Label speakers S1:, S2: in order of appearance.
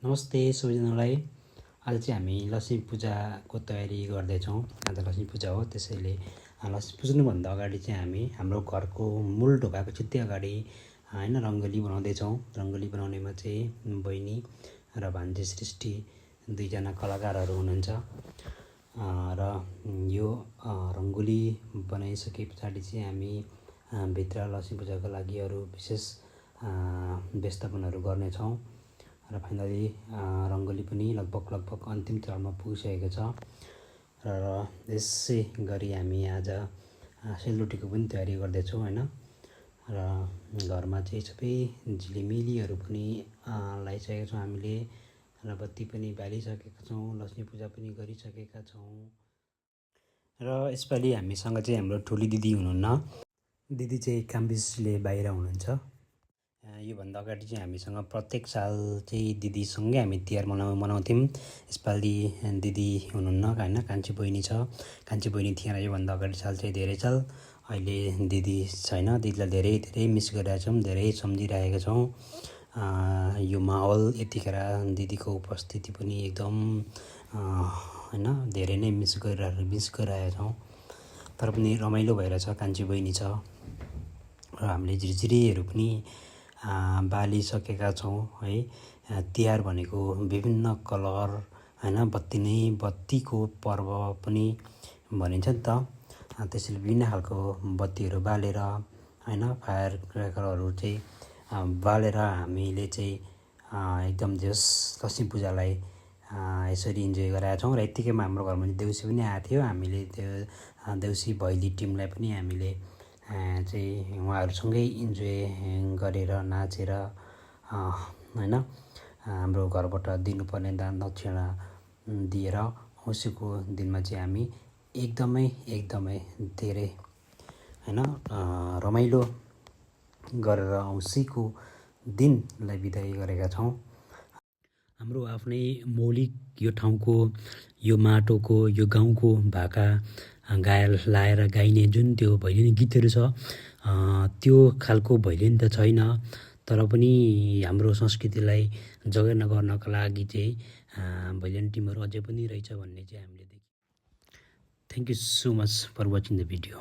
S1: नमस्ते सबैजनालाई। आज चाहिँ हामी लक्ष्मी पूजाको तयारी गर्दैछौँ। आज लक्ष्मी पूजा हो, त्यसैले लक्ष्मी पुज्नुभन्दा अगाडि चाहिँ हामी हाम्रो घरको मूल ढोकाको छिट्टै अगाडि हैन रङ्गोली बनाउँदैछौँ। रङ्गोली बनाउनेमा चाहिँ बहिनी र भान्जी सृष्टि दुईजना कलाकारहरू हुनुहुन्छ। र यो रङ्गोली बनाइसके पछाडि चाहिँ हामी भित्र लक्ष्मी पूजाको लागि अरू विशेष व्यवस्थापनहरू गर्नेछौँ। र फाइनली रङ्गोली पनि लगभग अन्तिम चरणमा पुगिसकेको छ। र यसै गरी हामी आज सेलरोटीको पनि तयारी गर्दैछौँ हैन। र घरमा चाहिँ सबै झिलिमिलीहरू पनि लगाइसकेका छौँ हामीले, र बत्ती पनि बालिसकेका छौँ, लक्ष्मी पूजा पनि गरिसकेका छौँ। र यसपालि हामीसँग चाहिँ हाम्रो ठुली दिदी हुनुहुन्न। दिदी चाहिँ कामबिजले बाहिर हुनुहुन्छ। योभन्दा अगाडि चाहिँ हामीसँग प्रत्येक साल चाहिँ दिदीसँगै हामी तिहार मनाउँथ्यौँ। यसपालि दिदी हुनुहुन्न हैन, कान्छी बहिनी छ। कान्छी बहिनी थिएन योभन्दा अगाडि साल चाहिँ धेरै साल। अहिले दिदी छैन, दिदीलाई धेरै मिस गरिरहेका छौँ, धेरै सम्झिरहेका छौँ। यो माहौल यतिखेर दिदीको उपस्थिति पनि एकदम हैन धेरै नै मिस गरिरहेका छौँ। तर पनि रमाइलो भइरहेछ, कान्छी बहिनी छ। र हामीले झिरझिरीहरू पनि बालिसकेका छौँ है। तिहार भनेको विभिन्न कलर हैन, बत्तीको पर्व पनि भनिन्छ नि त। त्यसैले विभिन्न खालको बत्तीहरू बालेर हैन, फायर क्र्याकरहरू चाहिँ बालेर हामीले चाहिँ एकदम जस लक्ष्मी पूजालाई यसरी इन्जोय गरेका छौँ। र यत्तिकैमा हाम्रो घरमा देउसी पनि आएको थियो। हामीले त्यो देउसी भैली टिमलाई पनि हामीले चाहिँ उहाँहरूसँगै इन्जोय गरेर नाचेर हैन हाम्रो घरबाट दिनुपर्ने दान दक्षिणा दिएर औँसीको दिनमा चाहिँ हामी एकदमै धेरै हैन रमाइलो गरेर औँसीको दिनलाई बिदाई गरेका छौँ। हाम्रो आफ्नै मौलिक यो ठाउँको, यो माटोको, यो गाउँको भाका लाएर गाइने जुन त्यो भैलिनी गीतहरू छ, त्यो खालको भैलिनी त छैन। तर पनि हाम्रो संस्कृतिलाई जगेर्ना गर्नका लागि चाहिँ भैलिनी टिमहरू अझै पनि रहेछ भन्ने चाहिँ हामीले देख्यौँ। Thank you so much for watching the video.